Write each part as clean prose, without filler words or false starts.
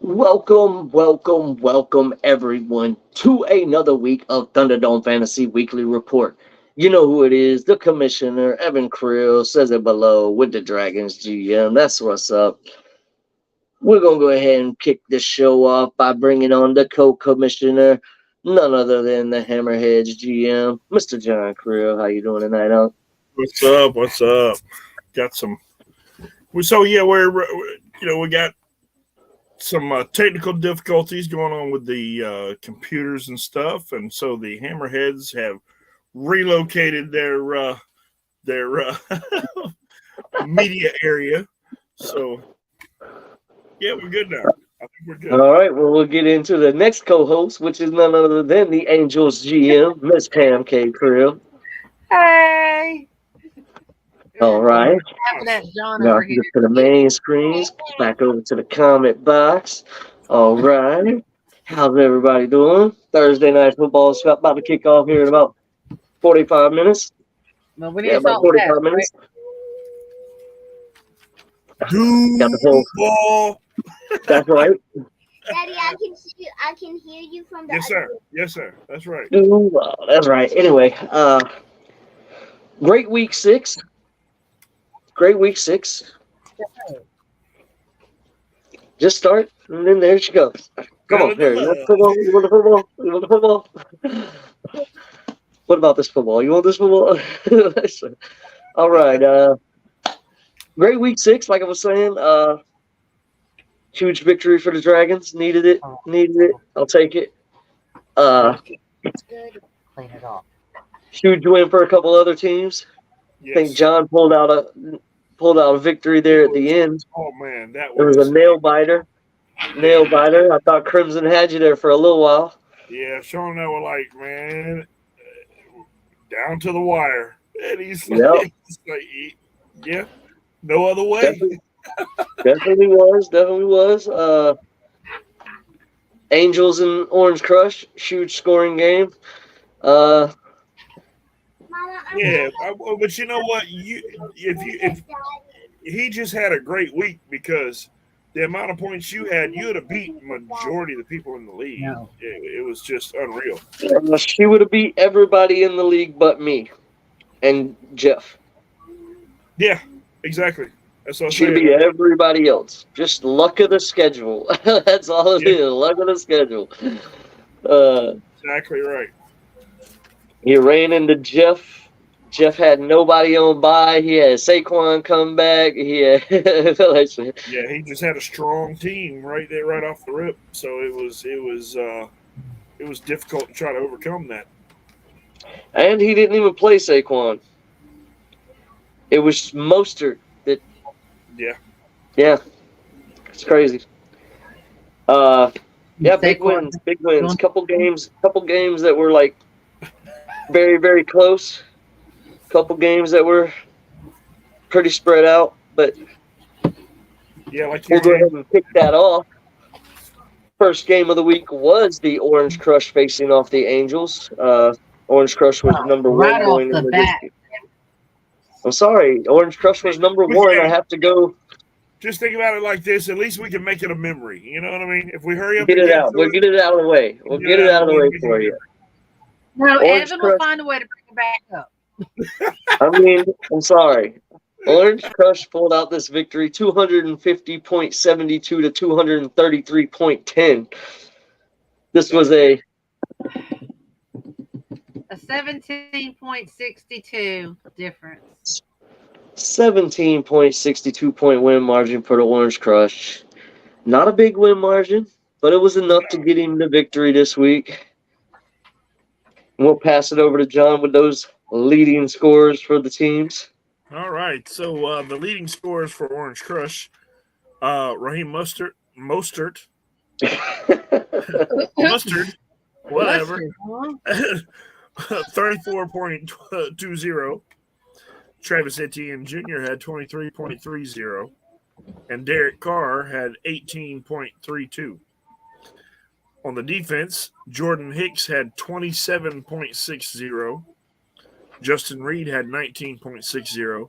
Welcome, everyone, to another week of Thunderdome Fantasy Weekly Report. You know who it is, the Commissioner, Evan Creel, says it below with the Dragons GM. That's what's up. We're going to go ahead and kick this show off by bringing on the co-commissioner, none other than the Hammerheads GM, Mr. John Creel. How you doing tonight, huh? What's up? What's up? Got some. So yeah, we got some technical difficulties going on with the computers and stuff, and so the Hammerheads have relocated their media area. So yeah, we're good now. I think we're good. All right, well, we'll get into the next co-host, which is none other than the Angels GM, Miss Pam K. Creel. Hey. All right. Having that John Now over here. to the main screens, back over to the comment box. All right. How's everybody doing? Thursday night football is about to kick off here in about 45 minutes. Well, we need Yeah, to about talk fast, 45 minutes. Got the whole. Ball. That's right. Daddy, I can hear you from the Yes, other sir. room. Yes, sir. That's right. That's right. Anyway, great week 6. Great week 6. Just start, and then there she goes. Come on, here. You want the football? You want the football? You want the football? What about this football? You want this football? All right. Great week 6, like I was saying. Huge victory for the Dragons. Needed it. I'll take it. It's good. Clean it off. Huge win for a couple other teams. Yes. I think John pulled out a victory there at the end. Oh man, that It was a nail biter. I thought Crimson had you there for a little while. Yeah, Sean and I were like, man, down to the wire. And he's Yep. like, yeah, no other way. Definitely was. Angels and Orange Crush, huge scoring game. Mama, Yeah, but you know what? If he just had a great week because the amount of points you had, you would have beat majority of the people in the league. No. It was just unreal. She would have beat everybody in the league but me and Jeff. Yeah, exactly. That's what I'm She saying. beat everybody else. Just luck of the schedule. That's all it is. Luck of the schedule. Exactly right. He ran into Jeff. Jeff had nobody on bye. He had Saquon come back. Yeah, he just had a strong team right there, right off the rip. So it was difficult to try to overcome that. And he didn't even play Saquon. It was Mostert that. Yeah. Yeah. It's crazy. Yeah, big Saquon. wins. Couple games that were like very, very close. Couple games that were pretty spread out, but Yeah, like we'll go ahead and kick that off. First game of the week was the Orange Crush facing off the Angels. Orange Crush was number Right one off going the into bat. this. I'm sorry, Orange Crush was number one. I have to go Just think about it like this. At least we can make it a memory. You know what I mean? If we hurry up, get and it out. We'll get it out of the way. We'll get it out of the way for you. No, Orange Evan Crush. will find a way to bring it back up. I mean, I'm sorry. Orange Crush pulled out this victory 250.72 to 233.10. This was a 17.62 difference. 17.62 point win margin for the Orange Crush. Not a big win margin, but it was enough to get him the victory this week. And we'll pass it over to John with those leading scores for the teams. All right. So the leading scores for Orange Crush, Raheem Mustard, whatever, 34.20. Travis Etienne Jr. had 23.30, and Derek Carr had 18.32. On the defense, Jordan Hicks had 27.60. Justin Reed had 19.60.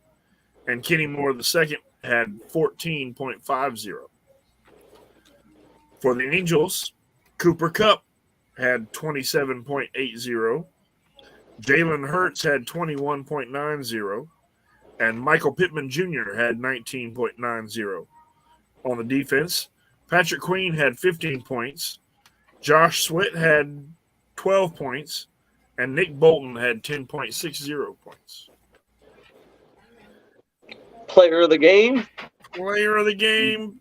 And Kenny Moore II had 14.50. For the Angels, Cooper Kupp had 27.80. Jalen Hurts had 21.90. And Michael Pittman Jr. had 19.90. On the defense, Patrick Queen had 15 points. Josh Sweat had 12 points. And Nick Bolton had 10.60 points. Player of the game, Player of the game,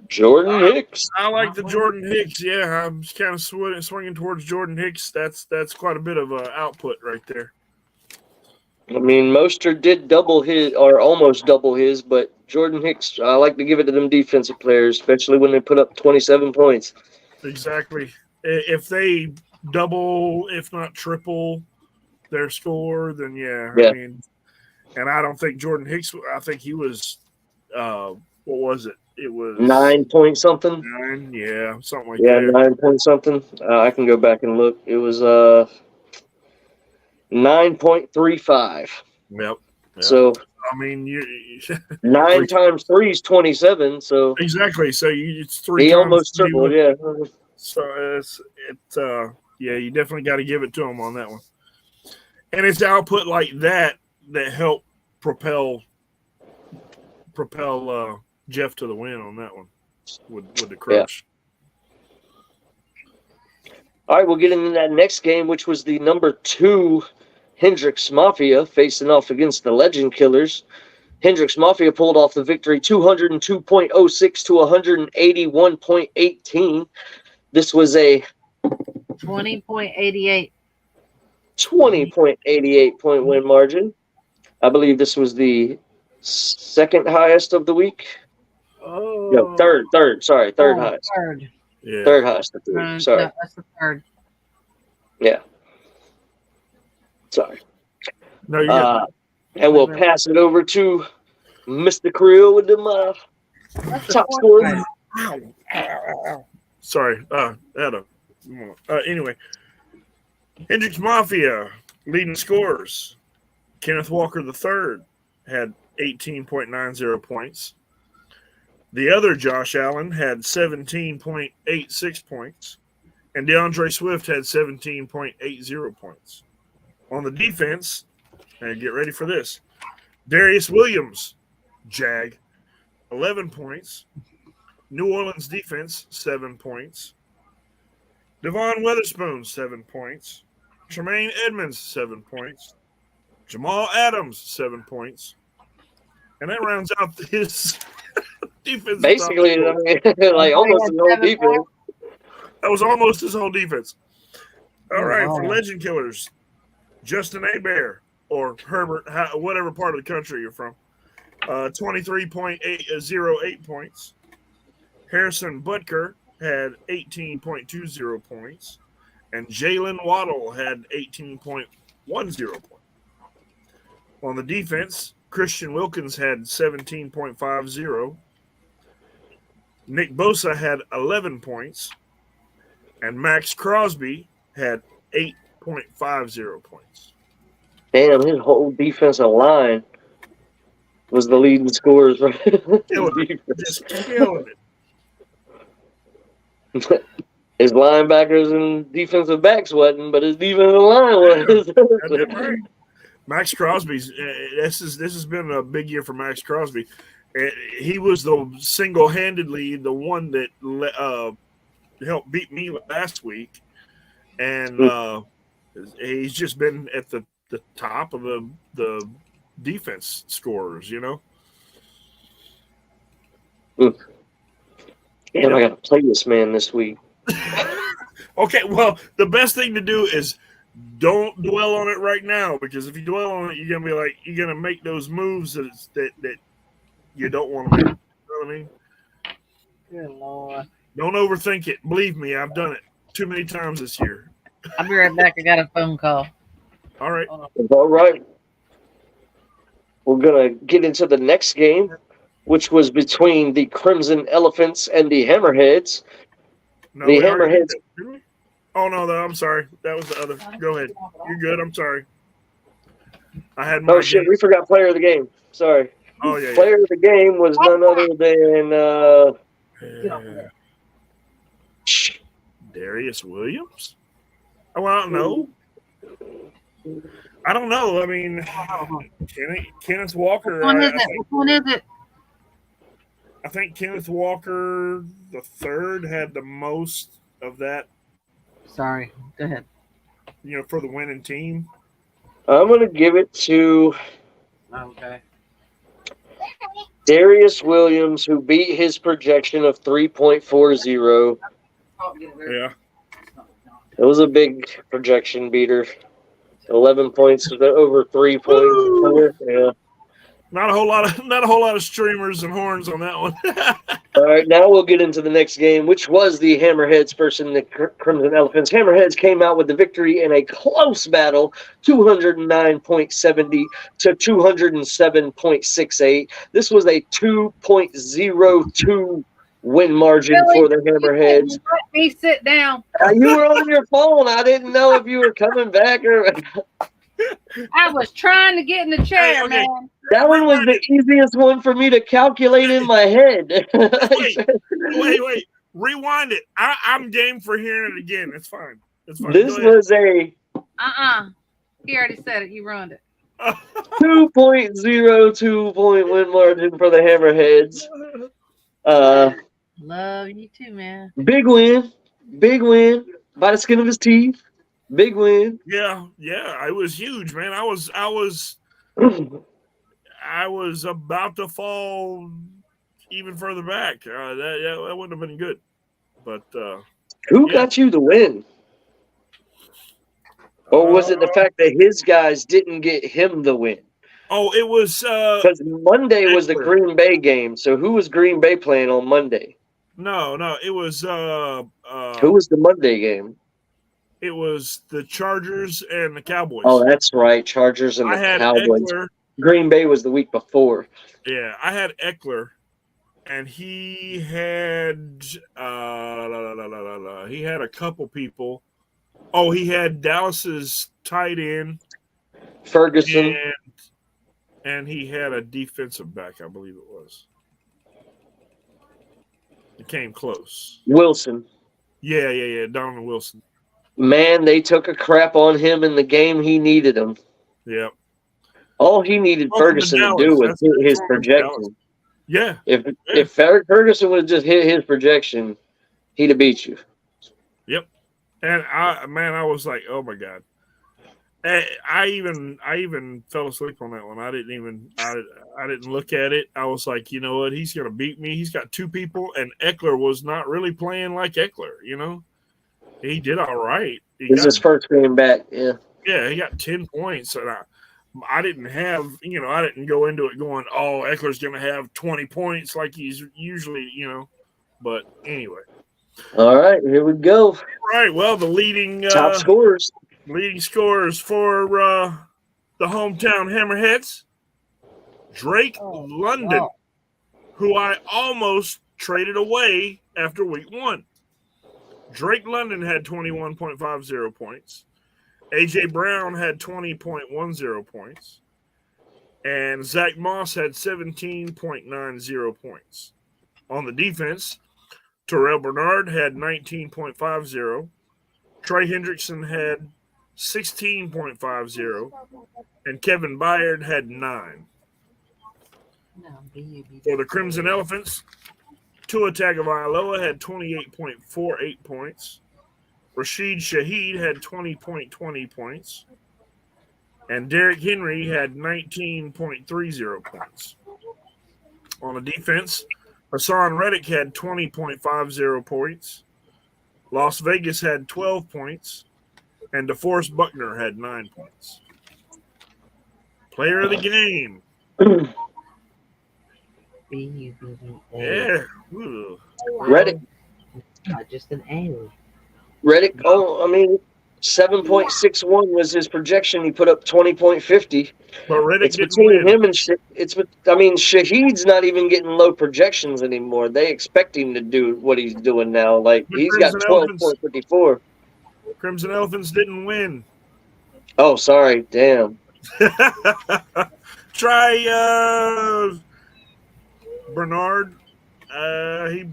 Jordan Hicks. I like the Jordan Hicks. Yeah, I'm kind of swinging towards Jordan Hicks. That's quite a bit of output right there. I mean, Mostert did double his, or almost double his, but Jordan Hicks, I like to give it to them defensive players, especially when they put up 27 points. Exactly. If they double, if not triple their score, then yeah. I mean, and I don't think Jordan Hicks, I think he was, what was it? It was 9 point something. 9, yeah, something like Yeah, that. 9 point something. I can go back and look. It was 9.35. Yep. So I mean, 9 times 3 is 27. So exactly. So it's 3 he times almost tripled. Yeah. So yeah, you definitely got to give it to him on that one. And it's output like that helped propel Jeff to the win on that one with the crush. Yeah. All right, we'll get into that next game, which was the number 2 Hendricks Mafia facing off against the Legend Killers. Hendricks Mafia pulled off the victory 202.06 to 181.18. This was a 20.88. 20.88 point win margin. I believe this was the second highest of the week. Oh. No, third highest. Third. Yeah. Third highest of the week. Sorry. No, that's the third. Yeah. Sorry. No, you're and we'll pass it over to Mr. Creel with them top scores. Sorry. Anyway, Hendricks Mafia leading scorers. Kenneth Walker III had 18.90 points. The other Josh Allen had 17.86 points. And DeAndre Swift had 17.80 points. On the defense, and get ready for this, Darius Williams, Jag, 11 points. New Orleans defense, 7 points. Devon Witherspoon, 7 points. Tremaine Edmonds, 7 points. Jamal Adams, 7 points. And that rounds out his defense. Basically, I mean, like almost his whole defense. That was almost his whole defense. All right, wow. for Legend Killers, Justin Hebert, or Herbert, whatever part of the country you're from, 23.808 points. Harrison Butker had 18.20 points. And Jalen Waddle had 18.10 points. On the defense, Christian Wilkins had 17.50. Nick Bosa had 11 points. And Max Crosby had 8.50 points. Damn, his whole defensive line was the leading scorers. Right? Just killing it. His linebackers and defensive backs wasn't, but his defensive line was. That's right. Max Crosby's. This has been a big year for Max Crosby. He was single-handedly the one that helped beat me last week, and he's just been at the top of the defense scorers. You know. Damn, I got to play this man this week. Okay, well, the best thing to do is don't dwell on it right now, because if you dwell on it, you're gonna make those moves that you don't want to make. You know what I mean? Good Lord. Don't overthink it. Believe me, I've done it too many times this year. I'll be right back. I got a phone call. All right. All right. We're gonna get into the next game, which was between the Crimson Elephants and the Hammerheads. No, The we already Hammerheads. did that, didn't we? Oh no, I'm sorry. That was the other. Go ahead. You're good. I'm sorry. I had my. Oh shit, we forgot player of the game. Sorry. Oh yeah. Player of the game was none other than Darius Williams? Oh, I don't know. I don't know. I mean, Kenneth Walker. Which one is it? I think Kenneth Walker the third had the most of that. Sorry. Go ahead. For the winning team. I'm going to give it to Okay. Darius Williams, who beat his projection of 3.40. Yeah. It was a big projection beater. 11 points over 3 points. Yeah. Not a whole lot of streamers and horns on that one. All right, now we'll get into the next game, which was the Hammerheads versus the Crimson Elephants. Hammerheads came out with the victory in a close battle, 209.70 to 207.68. This was a 2.02 win margin for the Hammerheads. Let me sit down. You were on your phone. I didn't know if you were coming back or. I was trying to get in the chair, Hey, okay. man. That one was the easiest one for me to calculate in my head. Wait. Rewind it. I'm game for hearing it again. It's fine. It's fine. This was a He already said it. You ruined it. 2.02 point win margin for the Hammerheads. Love you too, man. Big win by the skin of his teeth. Big win. Yeah, it was huge, man. I was about to fall even further back. That wouldn't have been good. But who got you the win? Or was it the fact that his guys didn't get him the win? Oh, it was because Monday was the Green Bay game. So who was Green Bay playing on Monday? No, it was who was the Monday game? It was the Chargers and the Cowboys. Oh, that's right. Chargers and the Cowboys. Eckler. Green Bay was the week before. Yeah, I had Eckler, and he had he had a couple people. Oh, he had Dallas's tight end, Ferguson, and he had a defensive back, I believe it was. It came close. Wilson. Yeah, Donovan Wilson. Man, they took a crap on him in the game he needed him. Yep. All he needed Ferguson to do was hit his projection. Yeah. If Ferguson would have just hit his projection, he'd have beat you. Yep. And I was like, oh my God. I even fell asleep on that one. I didn't look at it. I was like, you know what? He's gonna beat me. He's got two people, and Eckler was not really playing like Eckler. He did all right. This is his first game back. Yeah. Yeah, he got 10 points, and I didn't have, I didn't go into it going, oh, Eckler's going to have 20 points like he's usually, But anyway. All right, here we go. All right, well, the leading top scorers. Leading scorers for the hometown Hammerheads, Drake London, who I almost traded away after week 1. Drake London had 21.50 points. A.J. Brown had 20.10 points. And Zach Moss had 17.90 points. On the defense, Terrell Bernard had 19.50. Trey Hendrickson had 16.50. And Kevin Byard had 9. For the Crimson Elephants, Tua Tagovailoa had 28.48 points. Rashid Shaheed had 20.20 points. And Derrick Henry had 19.30 points. On the defense, Hassan Reddick had 20.50 points. Las Vegas had 12 points. And DeForest Buckner had 9 points. Player of the game. Yeah. Reddick. Just an A. Reddick, 7.61 was his projection. He put up 20.50. But Reddick it's between him and Shaheed's not even getting low projections anymore. They expect him to do what he's doing now. Like he's got 12.54. Crimson Elephants didn't win. Oh, sorry. Damn. Try Bernard. He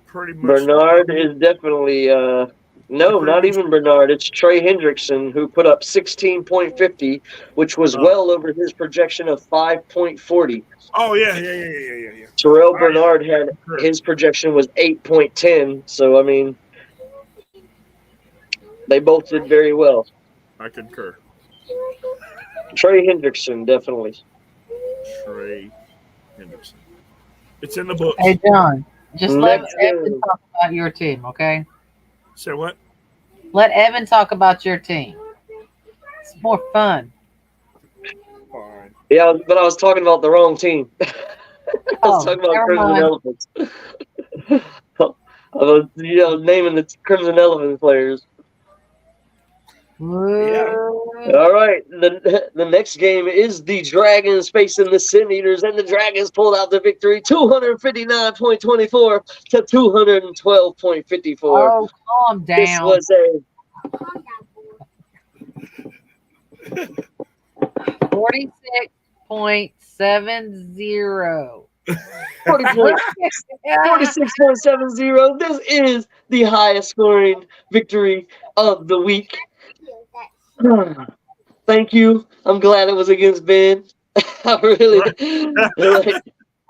pretty much. Bernard is definitely No, not even Bernard. It's Trey Hendrickson who put up 16.50, which was Oh. well over his projection of 5.40. Oh yeah. Terrell I Bernard had his projection was 8.10. So I mean, they both did very well. I concur. Trey Hendrickson, definitely. Trey Henderson. It's in the books. Hey, John, just let Next Evan game. talk about your team, okay? Say what? Let Evan talk about your team. It's more fun. Fine. Yeah, but I was talking about the wrong team. I was Oh, talking about never Crimson mind. Elephants. I was, naming the Crimson Elephant players. Yeah. All right, the next game is the Dragons facing the Sin Eaters, and the Dragons pulled out the victory, 259.24 to 212.54. Oh, calm This down. was a 46.70. 46.70. This is the highest scoring victory of the week. Thank you. I'm glad it was against Ben. I really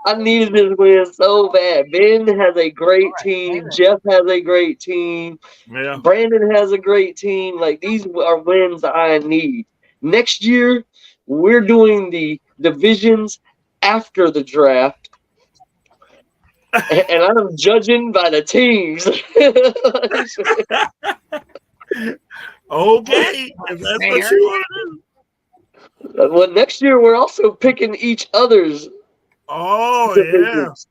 I needed this win so bad. Ben has a great team. Jeff has a great team. Yeah. Brandon has a great team. Like, these are wins I need. Next year, we're doing the divisions after the draft. And I'm judging by the teams. Okay. If that's what you want to do. Well, next year we're also picking each other's Oh yeah. divisions.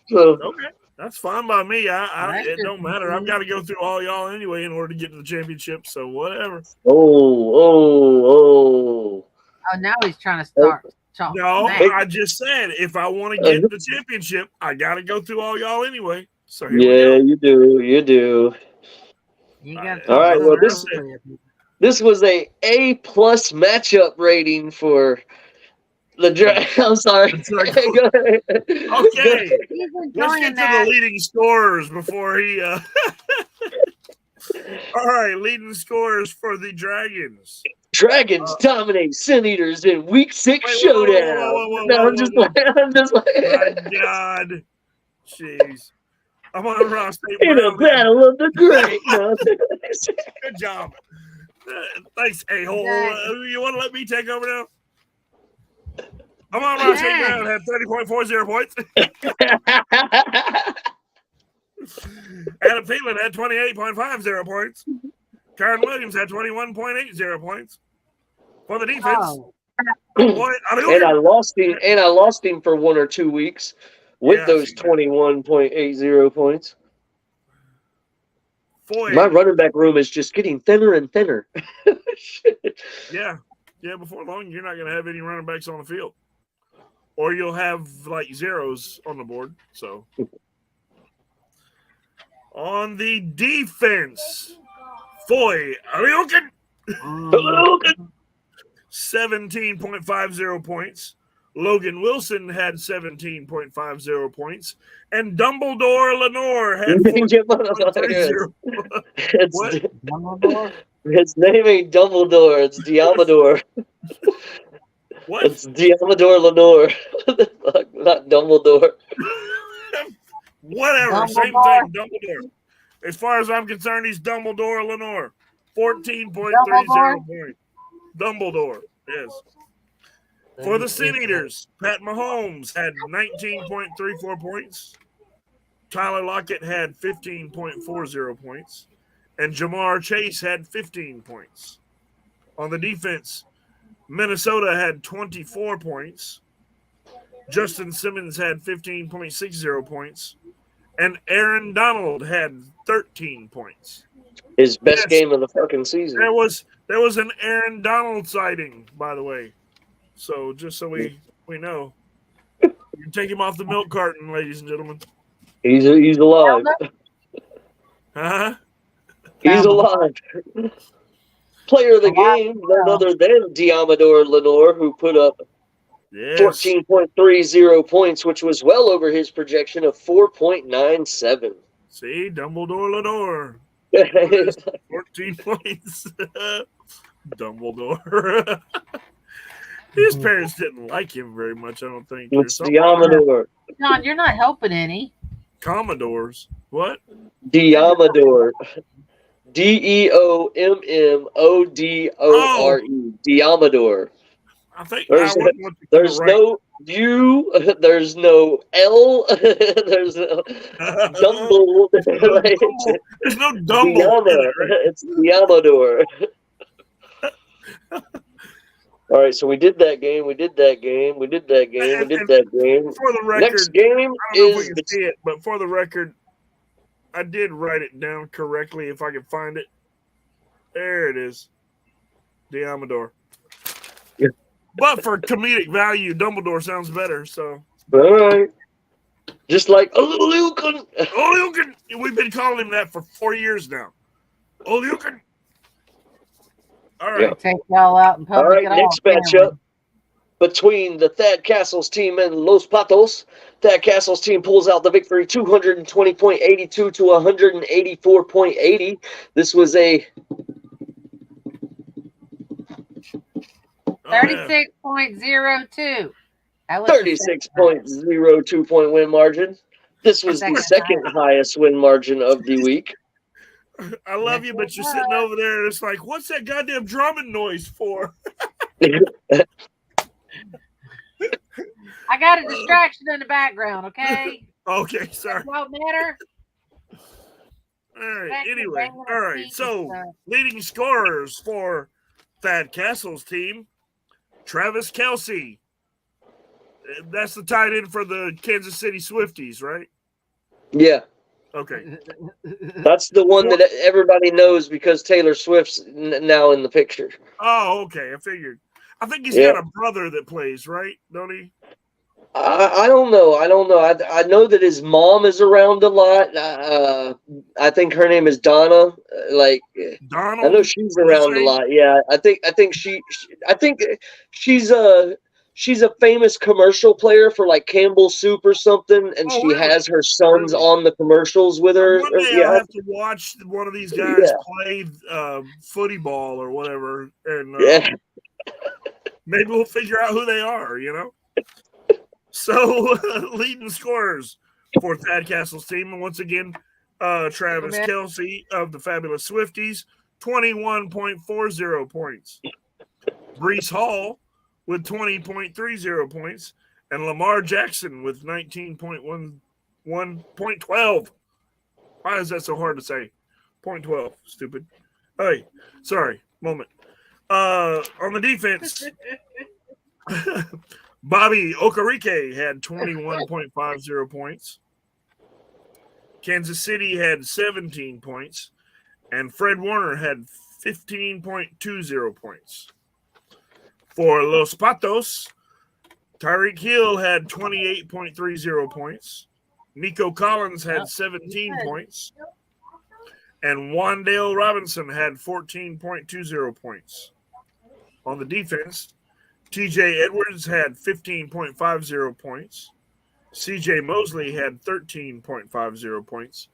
So Okay. That's fine by me. That's It just don't matter. I've got to go through all y'all anyway in order to get to the championship. So whatever. oh. Oh, now he's trying to start talking. No, smack. I just said if I want to get the championship, I got to go through all y'all anyway. So here Yeah, we go. you do. You got All right, well, this- This was a plus matchup rating for the draft. I'm sorry. That's right. Go ahead. Okay. He's Let's enjoying get to that. the leading scorers before he. All right, leading scorers for the Dragons. Dragons dominate Sin Eaters in Week 6 Wait, showdown. whoa, No, I'm just playing. I'm just My playing. God, jeez. I'm on Ross State In a Brown. battle of the great. No. Good job. Thanks, a-hole. You want to let me take over now? I'm on Ross State Brown. Had 30.40 points. Adam Thielen had 28.50 points. Karen Williams had 21.80 points. For the defense, Oh, boy, and I lost him for 1 or 2 weeks with those 21.80 points. Boy, My running back room is just getting thinner and thinner. yeah, before long, you're not going to have any running backs on the field. Or you'll have like zeros on the board. So, on the defense, Foy Aliokin, 17.50 points. Logan Wilson had 17.50 points. And Dumbledore Lenore had 14.30. What? His name ain't Dumbledore. It's Diamador. What? It's Diamador Lenore. What the fuck? Not Dumbledore. Whatever. Same thing. Dumbledore. As far as I'm concerned, he's Dumbledore Lenore. 14.30 points. Dumbledore. Yes. For the Sin Eaters, Pat Mahomes had 19.34 points. Tyler Lockett had 15.40 points. And Jamar Chase had 15 points. On the defense, Minnesota had 24 points. Justin Simmons had 15.60 points. And Aaron Donald had 13 points. His best game of the fucking season. There was an Aaron Donald sighting, by the way. So just so we know. You can take him off the milk carton, ladies and gentlemen. He's alive. Huh? He's alive. Player of the game, none other than Diamador Lenore, who put up 14.30 points, which was well over his projection of 4.97. See, Dumbledore Lenore. With 14 points. Dumbledore. His parents didn't like him very much, I don't think. Or It's something. Diamador. John, you're not helping any. Commodores. What? Diamador. Deommodore. Diamador. I think There's I wouldn't want to get it there's right. no U. There's no L. There's no Dumble. There's no Dumble in Diama. it, right? It's Diamador. All right, so we did that game. We did that game. We did that game. We did that game. For the record, Next game I don't know if we is can see it, but for the record, I did write it down correctly if I can find it. There it is. Diamador. Yeah. But for comedic value, Dumbledore sounds better, so. all right. Just like Lucan. Lucan! We've been calling him that for 4 years now. Lucan! All right. Yeah. Take y'all out in All public. right, next matchup between the Thad Castles team and Los Patos. Thad Castles team pulls out the victory 220.82 to 184.80. This was a 36.02. 36.02 point win margin. This was the second highest win margin of the week. I love you, but you're sitting over there and it's like, what's that goddamn drumming noise for? I got a distraction in the background, okay? Okay, sorry. Won't matter. All right, anyway. All right, so leading scorers for Thad Castle's team, Travis Kelsey. That's the tight end for the Kansas City Swifties, right? Yeah. Okay. That's the one that everybody knows because Taylor Swift's now in the picture. Oh, okay. I figured. I think he's got a brother that plays, right? Don't he? I don't know. I know that his mom is around a lot. I think her name is Donna. Donald? I know she's around a lot. Yeah, I think she's a famous commercial player for like Campbell Soup or something, and she has her sons on the commercials with her. One day I'll have to watch one of these guys play footy ball or whatever, and maybe we'll figure out who they are, you know? So, leading scorers for Thad Castle's team, and once again, Travis Kelsey of the Fabulous Swifties, 21.40 points. Brees Hall with 20.30 points, and Lamar Jackson with 19.12. Why is that so hard to say? 0.12, stupid. Hey, sorry, moment. On the defense, Bobby Okereke had 21.50 points. Kansas City had 17 points, and Fred Warner had 15.20 points. For Los Patos, Tyreek Hill had 28.30 points. Nico Collins had 17 points. And Wandale Robinson had 14.20 points. On the defense, TJ Edwards had 15.50 points. CJ Mosley had 13.50 points.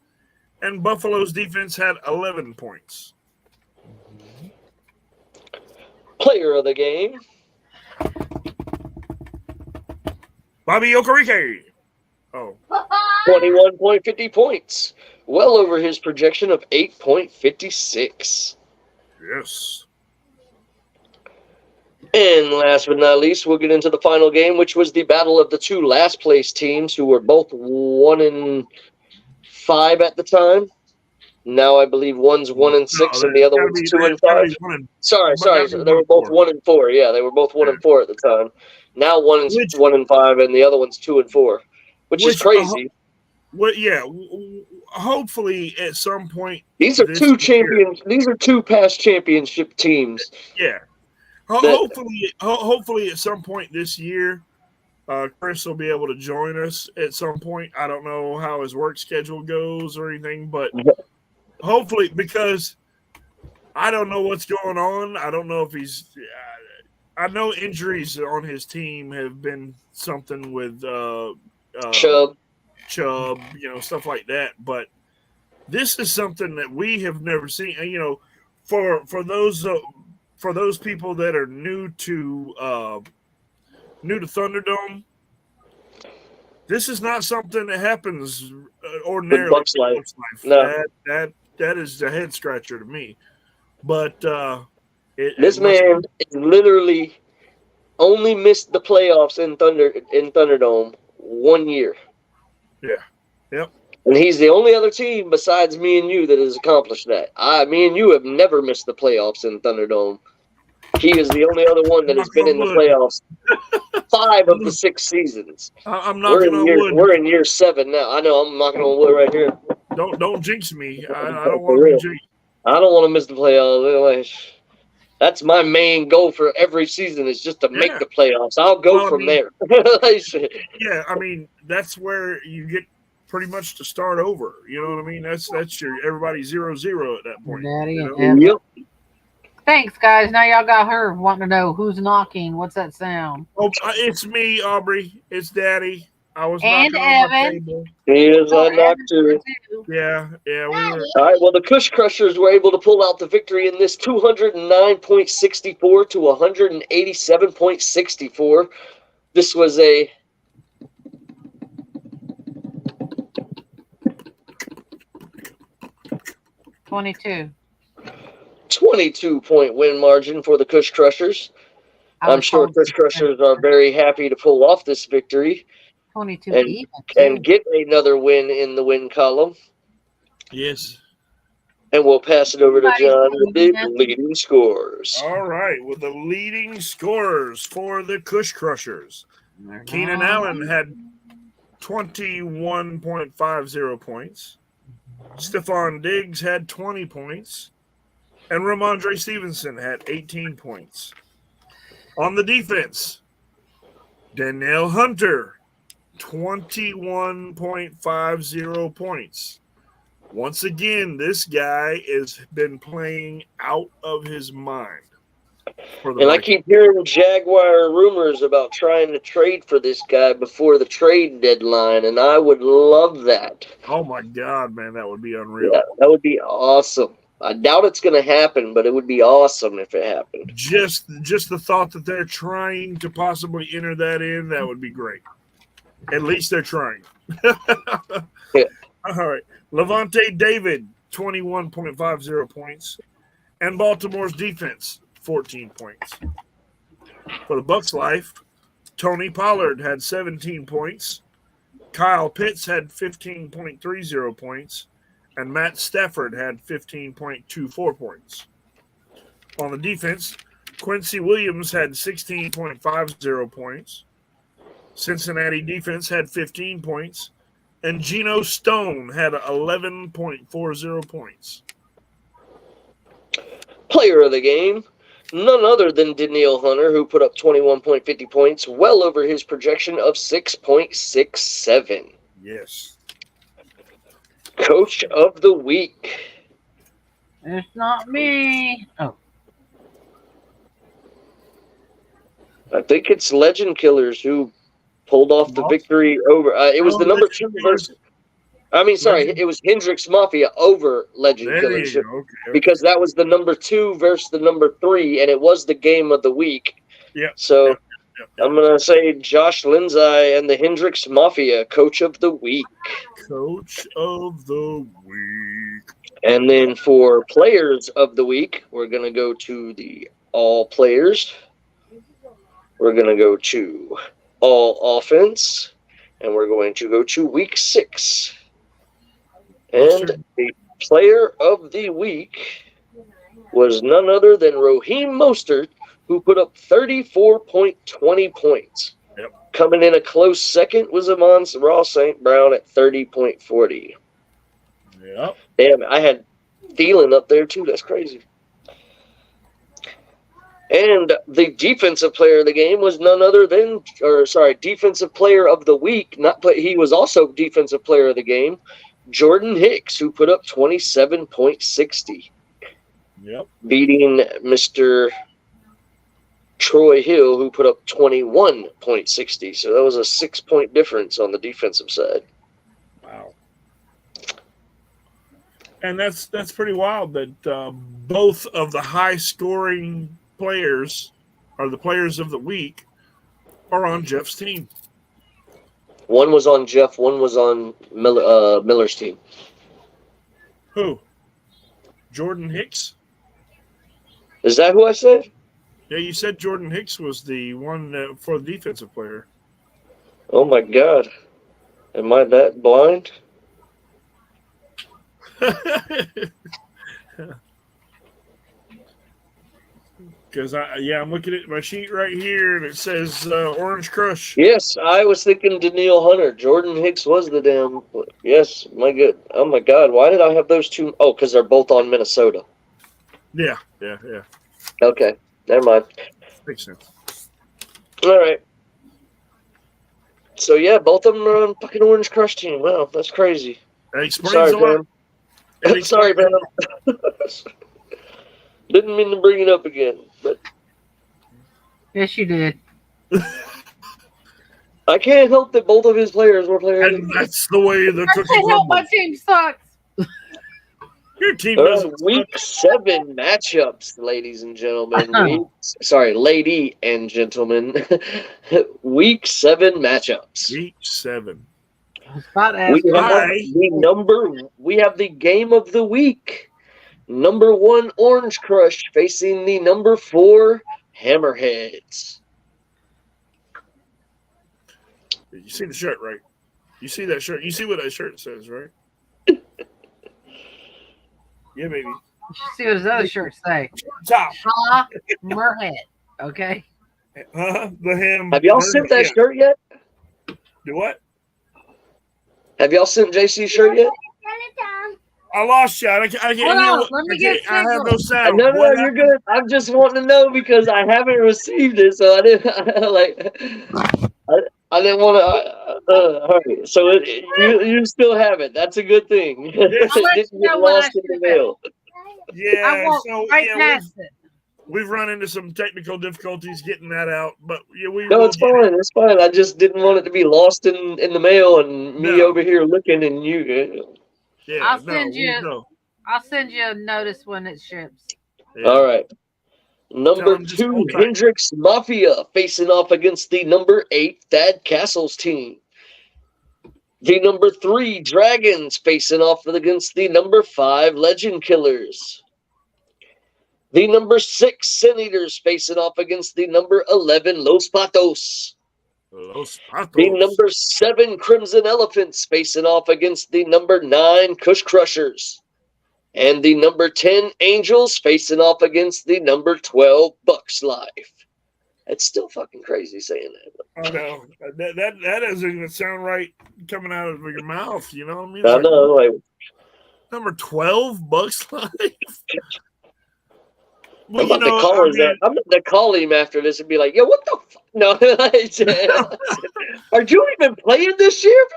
And Buffalo's defense had 11 points. Player of the game, Bobby Okereke. 21.50 points. Well over his projection of 8.56. Yes. And last but not least, we'll get into the final game, which was the battle of the two last place teams who were both 1-5 at the time. Now I believe one's 1-6 and the other one's 2-5. Sorry. They were both 1-4. Yeah, they were both 1-4 at the time. Now one's 1-5 and the other one's 2-4, which is crazy. Hopefully at some point these are two champions. These are two past championship teams. Yeah. Hopefully at some point this year, Chris will be able to join us at some point. I don't know how his work schedule goes or anything, but hopefully, because I don't know what's going on. I don't know if he's I know injuries on his team have been something with Chubb, stuff like that. But This is something that we have never seen. And, for those people that are new to Thunderdome, this is not something that happens ordinarily. With Buck's Life. No. That is a head scratcher to me. But this man literally only missed the playoffs in Thunderdome 1 year. Yeah. Yep. And he's the only other team besides me and you that has accomplished that. Me and you have never missed the playoffs in Thunderdome. He is the only other one that has been in the playoffs 5 of the 6 seasons. I'm knocking on wood. We're in year 7 now. I know I'm knocking on wood right here. Don't jinx me. I don't want to be jinxed. I don't want to miss the playoffs. That's my main goal for every season is just to make the playoffs. I'll go from there. Yeah, I mean, that's where you get pretty much to start over. You know what I mean? That's your everybody 0-0 at that point. Daddy and yep. Thanks, guys. Now y'all got her wanting to know who's knocking. What's that sound? Oh, it's me, Aubrey. It's Daddy. I was and knocking on my Evan. table. He is knocked too. Yeah, we were. All right, well, the Cush Crushers were able to pull out the victory in this 209.64 to 187.64. This was a 22-point win margin for the Cush Crushers. I'm sure Cush Crushers are very happy to pull off this victory 22 and get another win in the win column. Yes. And we'll pass it over to John with the leading scores. All right, with the leading scorers for the Cush Crushers. Keenan Allen had 21.50 points. Stephon Diggs had 20 points. And Ramondre Stevenson had 18 points. On the defense, Danielle Hunter, 21.50 points. Once again, this guy has been playing out of his mind. And I keep hearing Jaguar rumors about trying to trade for this guy before the trade deadline, and I would love that. Oh, my God, man, that would be unreal. Yeah, that would be awesome. I doubt it's going to happen, but it would be awesome if it happened. Just the thought that they're trying to possibly enter that in, that would be great. At least they're trying. Yeah. All right. Levante David, 21.50 points. And Baltimore's defense, 14 points. For the Bucs life, Tony Pollard had 17 points. Kyle Pitts had 15.30 points. And Matt Stafford had 15.24 points. On the defense, Quincy Williams had 16.50 points. Cincinnati defense had 15 points. And Geno Stone had 11.40 points. Player of the game, none other than Danielle Hunter, who put up 21.50 points, well over his projection of 6.67. Yes. Coach of the week. It's not me. Oh. I think it's Legend Killers who pulled off the victory over. It was the number 2 versus. It was Hendrix Mafia over Legend Killers. Okay. Because that was the number 2 versus the number 3, and it was the game of the week. Yeah. So I'm going to say Josh Lindsay and the Hendrix Mafia, Coach of the Week. Coach of the Week. And then for Players of the Week, we're going to go to the All Players. We're going to go to All Offense. And we're going to go to Week 6. And the Player of the Week was none other than Raheem Mostert, who put up 34.20 points. Yep. Coming in a close second was Amon-Ra St. Brown at 30.40. Yep. Damn, I had Thielen up there too. That's crazy. And the defensive player of the game was none other than, defensive player of the week. He was also defensive player of the game, Jordan Hicks, who put up 27.60. Yep. Beating Mr. Troy Hill, who put up 21.60. So that was a 6-point difference on the defensive side. Wow. And that's pretty wild that both of the high scoring players, or the players of the week, are on Jeff's team. One was on Jeff, one was on Miller's team. Who? Jordan Hicks? Is that who I said? Yeah, you said Jordan Hicks was the one for the defensive player. Oh my God. Am I that blind? Because I'm looking at my sheet right here and it says Orange Crush. Yes, I was thinking Daniil Hunter. Jordan Hicks was the damn. Yes, my good. Oh my God, why did I have those two? Oh, because they're both on Minnesota. Yeah. Okay, never mind. Makes sense. All right. So yeah, both of them are on fucking Orange Crush team. Wow, that's crazy. That explains Sorry, a lot. man. Sorry, man. Didn't mean to bring it up again, but Yes, you did. I can't help that both of his players were players. And that's the way the I cookie can't help my crumbles. team sucks. Your team All right, doesn't week suck. 7 matchups, ladies and gentlemen. Lady and gentlemen. Week 7 matchups. Week 7. I was about to We ask have we have the game of the week. Number 1 Orange Crush facing the number 4 Hammerheads. You see the shirt, right? You see that shirt? You see what that shirt says, right? Yeah, baby. You should see what his other shirts say. Top. Hammerhead. Okay. The ham. Have y'all sent that shirt yet? Do what? Have y'all sent JC's shirt yet? I lost you. I can't hear Hold on, what. let me get I have no signal. sound. No, What you're happened? good. I'm just wanting to know because I haven't received it, so I didn't I didn't want to. All right, so you still have it. That's a good thing. Yes. It I'll let didn't you get know when I lost in the ship mail. Yeah. I walked So right yeah, past it. we've run into some technical difficulties getting that out, but yeah, we No, will it's get it. fine. It's fine. I just didn't want it to be lost in the mail and me No. over here looking and you. Yeah. I'll no, send you- No. I'll send you a notice when it ships. Yeah. All right. Number Tell 'em just 2 hold tight. Hendrix Mafia facing off against the number 8 Thad Castles team. The number 3 Dragons facing off against the number 5 Legend Killers. The number 6 Sin Eaters facing off against the number 11 Los Patos. Los The Patos. number 7 Crimson Elephants facing off against the number 9 Kush Crushers. And the number 10 Angels facing off against the number 12 Bucks Life. It's still fucking crazy saying that. I know that doesn't even sound right coming out of your mouth. You know what I mean? I know, like, Number 12, Bucks Life. Well, I'm about to call him after this and be like, yo, what the fuck? No, are you even playing this year?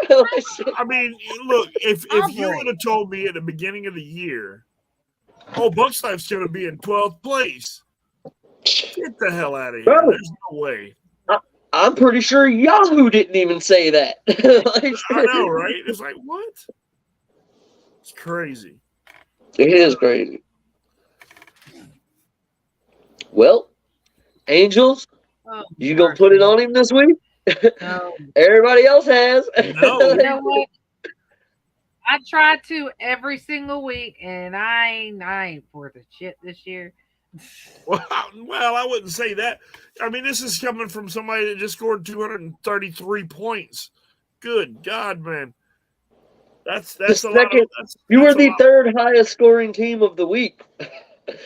I mean, look, if you would have told me at the beginning of the year, oh, Bucks Life's going to be in 12th place, get the hell out of here. Bro. There's no way. I'm pretty sure Yahoo didn't even say that. I know, right? It's like, what? It's crazy. It is crazy. Well, Angels, you gonna put it on him this week? No. Everybody else has. No. You know what? I try to every single week, and I ain't worth a shit this year. Well, I wouldn't say that. I mean, this is coming from somebody that just scored 233 points. Good God, man. That's a lot. You were the 3rd highest scoring team of the week.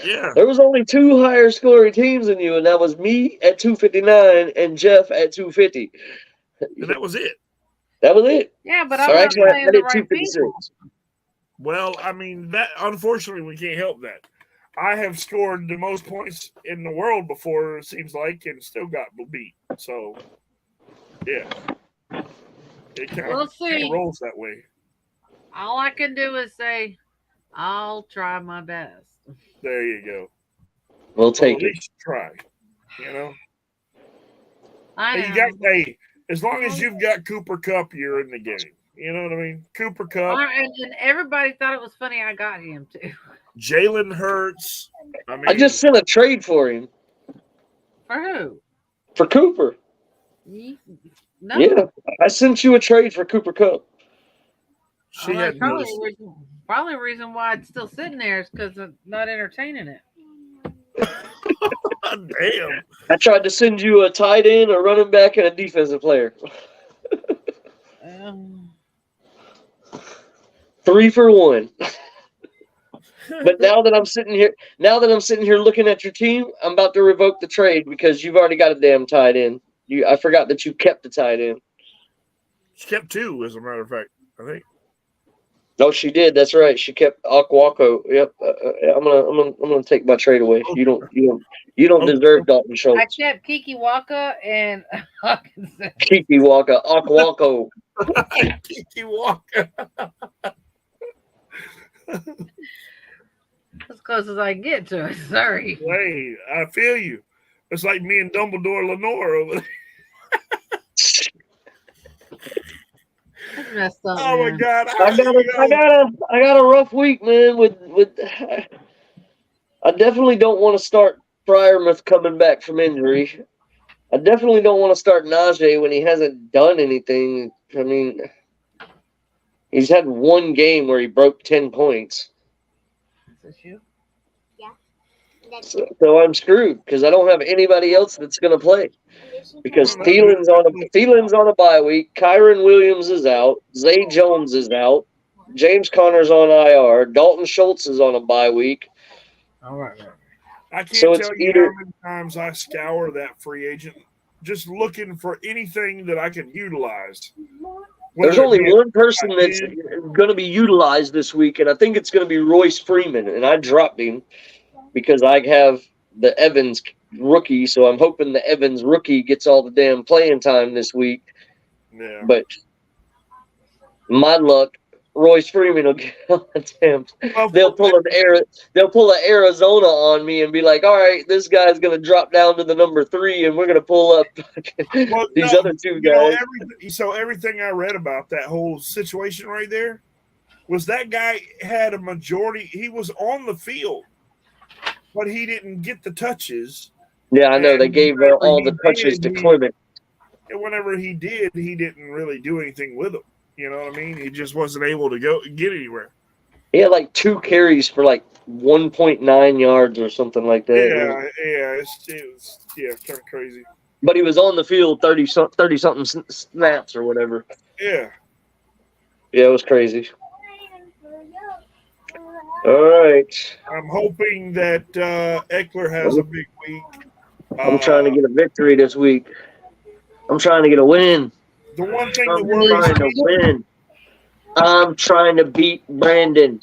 Yeah. There was only 2 higher scoring teams than you, and that was me at 259 and Jeff at 250. And that was it. That was it. Yeah, but Or I'm not actually, I playing the did right 256. people. Well, I mean, that unfortunately we can't help that. I have scored the most points in the world before, it seems like, and still got beat. So, yeah. It kind We'll of see. rolls that way. All I can do is say, I'll try my best. There you go. We'll Well, take at it. least try. You know? I know. As long as you've got Cooper Cup, you're in the game. You know what I mean? Cooper Cup, And everybody thought it was funny I got him too. Jalen Hurts. I mean, I just sent a trade for him For who? for Cooper. No. Yeah, I sent you a trade for Cooper Cup. she Well, had noticed. probably the reason why it's still sitting there is because I'm not entertaining it. Damn. I tried to send you a tight end, a running back, and a defensive player. 3 for 1. But now that I'm sitting here looking at your team, I'm about to revoke the trade because you've already got a damn tight end. I forgot that you kept the tight end. She kept 2, as a matter of fact. I think. No, she did. That's right. She kept Aquaco. Yep. I'm gonna take my trade away. You don't deserve Dalton I Schultz. kept Kiki Waka and Hawkinson. Kiki Walker, Aquaco. Kiki Walker. As close as I can get to it. Sorry. Hey, I feel you. It's like me and Dumbledore Lenore over there. That's messed up. Oh man. my God! I got a rough week, man. With I definitely don't want to start Fryermuth coming back from injury. I definitely don't want to start Najee when he hasn't done anything. I mean, he's had one game where he broke 10 points. Is this you? So I'm screwed because I don't have anybody else that's going to play. Because Thielen's on a bye week. Kyron Williams is out. Zay Jones is out. James Conner's on IR. Dalton Schultz is on a bye week. All right. I can't So it's tell you either- how many times I scour that free agent, just looking for anything that I can utilize. There's Whether it only be one person that's going to be utilized this week, and I think it's going to be Royce Freeman. And I dropped him because I have the Evans rookie, so I'm hoping the Evans rookie gets all the damn playing time this week. Yeah. But my luck, Royce Freeman will get all the damn. They'll pull an Arizona on me and be like, "All right, this guy's gonna drop down to the number 3, and we're gonna pull up these other 2 guys." So everything I read about that whole situation right there was that guy had a majority. He was on the field, but he didn't get the touches. Yeah, I know. They gave all the touches to Clement. And whenever he did, he didn't really do anything with them. You know what I mean? He just wasn't able to get anywhere. He had like 2 carries for like 1.9 yards or something like that. It was kind of crazy. But he was on the field 30-something snaps or whatever. Yeah. Yeah, it was crazy. All right. I'm hoping that Eckler has a big week. I'm trying to get a victory this week. I'm trying to get a win. The one thing I'm that worries trying to win. I'm trying to beat Brandon.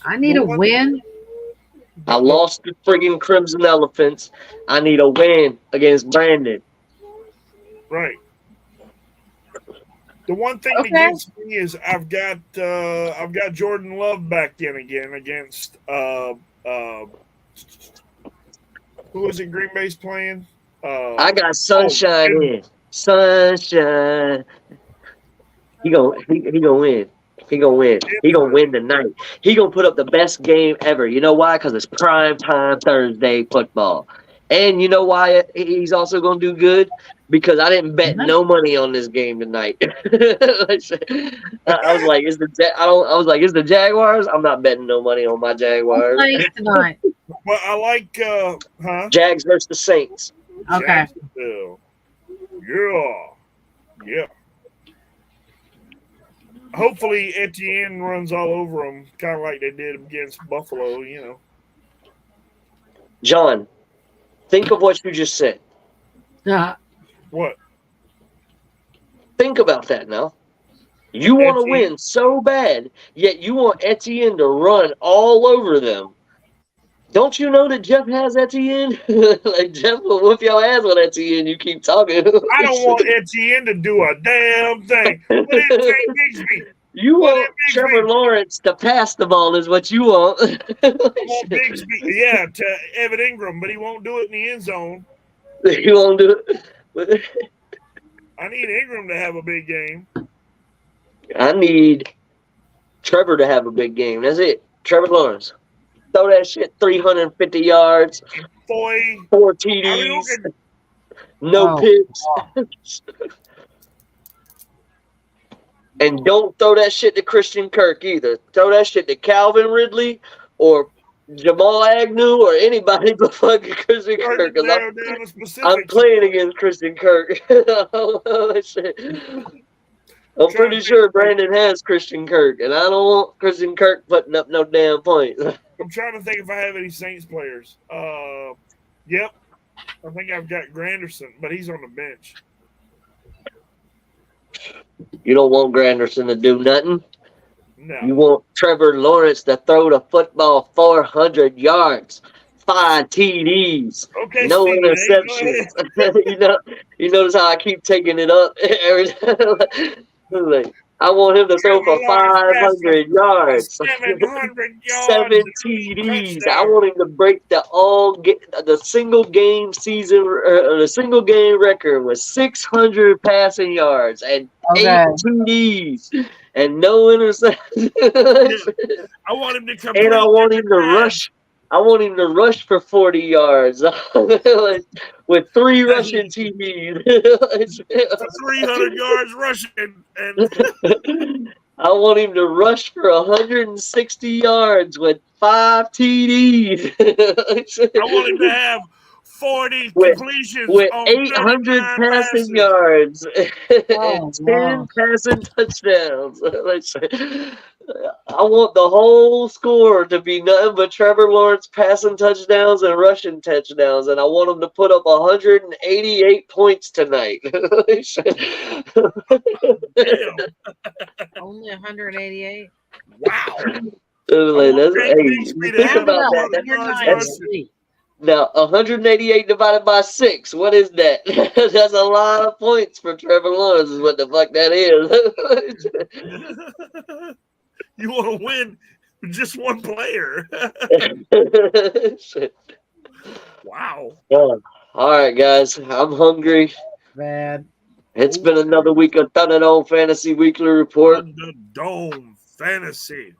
I need a win. I lost the friggin' Crimson Elephants. I need a win against Brandon. Right. The one thing that gets me is I've got Jordan Love back in again against who is it Green Bay's playing? I got Sunshine in. Sunshine. He gonna win. He gonna win. He gonna win tonight. He gonna put up the best game ever. You know why? Because it's prime time Thursday football. And you know why he's also gonna do good? Because I didn't bet no money on this game tonight. I was like, is the Jaguars? I'm not betting no money on my Jaguars. Tonight. Well, I like Jags versus the Saints. Okay. Jacksonville. Yeah. Hopefully Etienne runs all over them, kind of like they did against Buffalo, you know. John, think of what you just said. What? Think about that now. You want to win so bad, yet you want Etienne to run all over them. Don't you know that Jeff has Etienne? Like, Jeff will whoop your ass with Etienne. You keep talking. I don't want Etienne to do a damn thing. What did Bigsby? You want Trevor Lawrence to pass the ball is what you want. I want Bigsby, to Evan Ingram, but he won't do it in the end zone. He won't do it. I need Ingram to have a big game. I need Trevor to have a big game. That's it. Trevor Lawrence. Throw that shit 350 yards, Boy, 4 are we TDs, looking? no Oh, picks. wow. And don't throw that shit to Christian Kirk either. Throw that shit to Calvin Ridley or Jamal Agnew or anybody but fucking Christian Hard Kirk. to 'Cause narrow down the I'm specifics. playing against Christian Kirk. I'm Trying pretty to sure think. Brandon has Christian Kirk, and I don't want Christian Kirk putting up no damn points. I'm trying to think if I have any Saints players. Yep. I think I've got Granderson, but he's on the bench. You don't want Granderson to do nothing. No. You want Trevor Lawrence to throw the football 400 yards, 5 TDs, Okay, no Stevie, hey, go interceptions. ahead. You notice how I keep taking it up every time. Like, I want him to throw Trevor for Lawrence passed 500 for yards, 700 yards 7 and 8 TDs. I touchdowns. want him to break the single game season, the single game record with 600 passing yards and 8 Okay. TDs and no interceptions. Yeah. I want him to And I complete want every him to pass. rush. I want him to rush for 40 yards like, with 3 rushing TDs. For 300 yards rushing. And I want him to rush for 160 yards with 5 TDs. I want him to have 40 with completions with on 800 39 passing passes. yards Oh, and 10 wow. passing touchdowns. I want the whole score to be nothing but Trevor Lawrence passing touchdowns and rushing touchdowns, and I want him to put up 188 points tonight. Damn. Only 188. Wow. I Like, want that's, Jake hey, Bixby you to think have about Round that. up, you're 400 yards rushing. 9-3. Now, 188 divided by 6, what is that? That's a lot of points for Trevor Lawrence, is what the fuck that You want to win with just one player. is. Wow. All right, guys, I'm hungry. Man. It's been another week of Thunderdome Fantasy Weekly Report. Thunderdome Fantasy.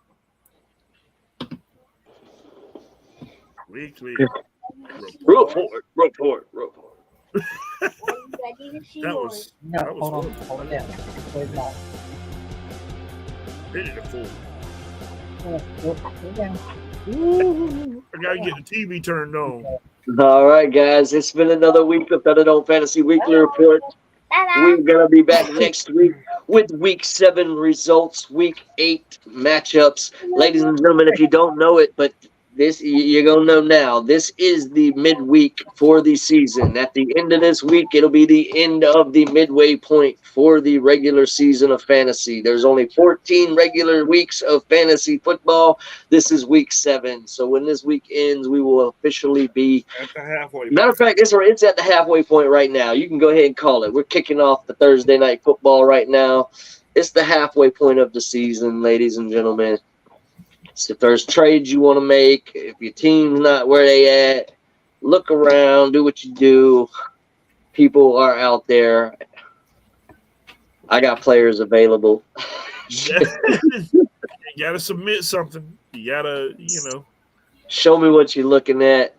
Weekly report. Report. Are you ready to see That yours? was No, That was hold on. horrible. Hold it down. Wait a minute. hit it a fool. Hold it down. I gotta get the TV turned on. All right, guys, it's been another week of Thunderdome Fantasy Weekly Report. Ta-da! We're going to be back next week with Week 7 results, Week 8 matchups. Ladies and gentlemen, if you don't know it, but you're going to know now, this is the midweek for the season. At the end of this week, it'll be the end of the midway point for the regular season of fantasy. There's only 14 regular weeks of fantasy football. This is Week 7. So when this week ends, we will officially be At the halfway matter of fact, it's at the halfway point right now. You can go ahead and call it. We're kicking off the Thursday night football right now. It's the halfway point of the season, ladies and gentlemen. So if there's trades you want to make, if your team's not where they at, look around, do what you do. People are out there. I got players available. You gotta submit something. You gotta, Show me what you're looking at.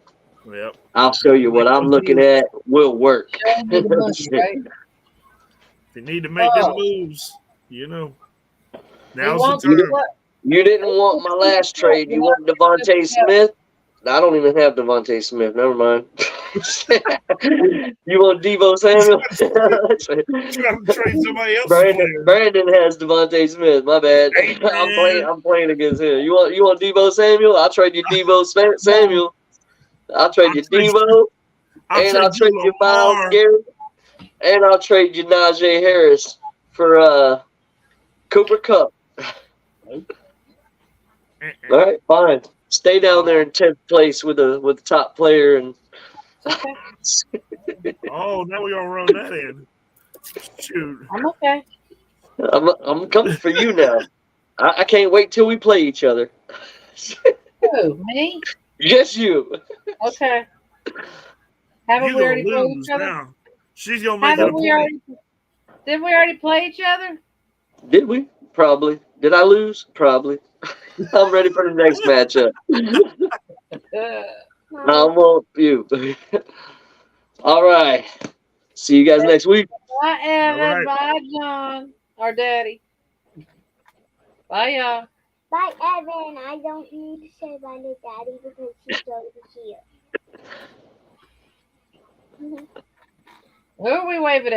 Yep. I'll show you what I'm looking at. Will work. Show me the money, right? If you need to make them moves, now's want the time. what? You didn't want my last trade. You want Devontae Smith? I don't even have Devontae Smith. Never mind. You want Deebo Samuel? Trying to trade somebody else's player. Brandon has Devontae Smith. My bad. Hey, I'm playing against him. You want Deebo Samuel? I'll trade you Deebo Samuel. I'll trade you Deebo. And I'll trade you Miles Lamar. Garrett. And I'll trade you Najee Harris for Cooper Kupp. All right, fine. Stay down there in 10th place with the top player, and Oh, now we're gonna run that in. Shoot. I'm okay. I'm coming for you now. I can't wait till we play each other. Who, me? Yes, you. Okay. Haven't You we gonna already played lose each other? now. She's gonna make it a Haven't we point. already? Did we already play each other? Did we? Probably. Did I lose? Probably. I'm ready for the next matchup. I won't you. All right. See you guys next week. Bye, Evan. All right. Bye, John. Our daddy. Bye, y'all. Bye, Evan. I don't need to say bye to Daddy because he's over here. Who are we waving at?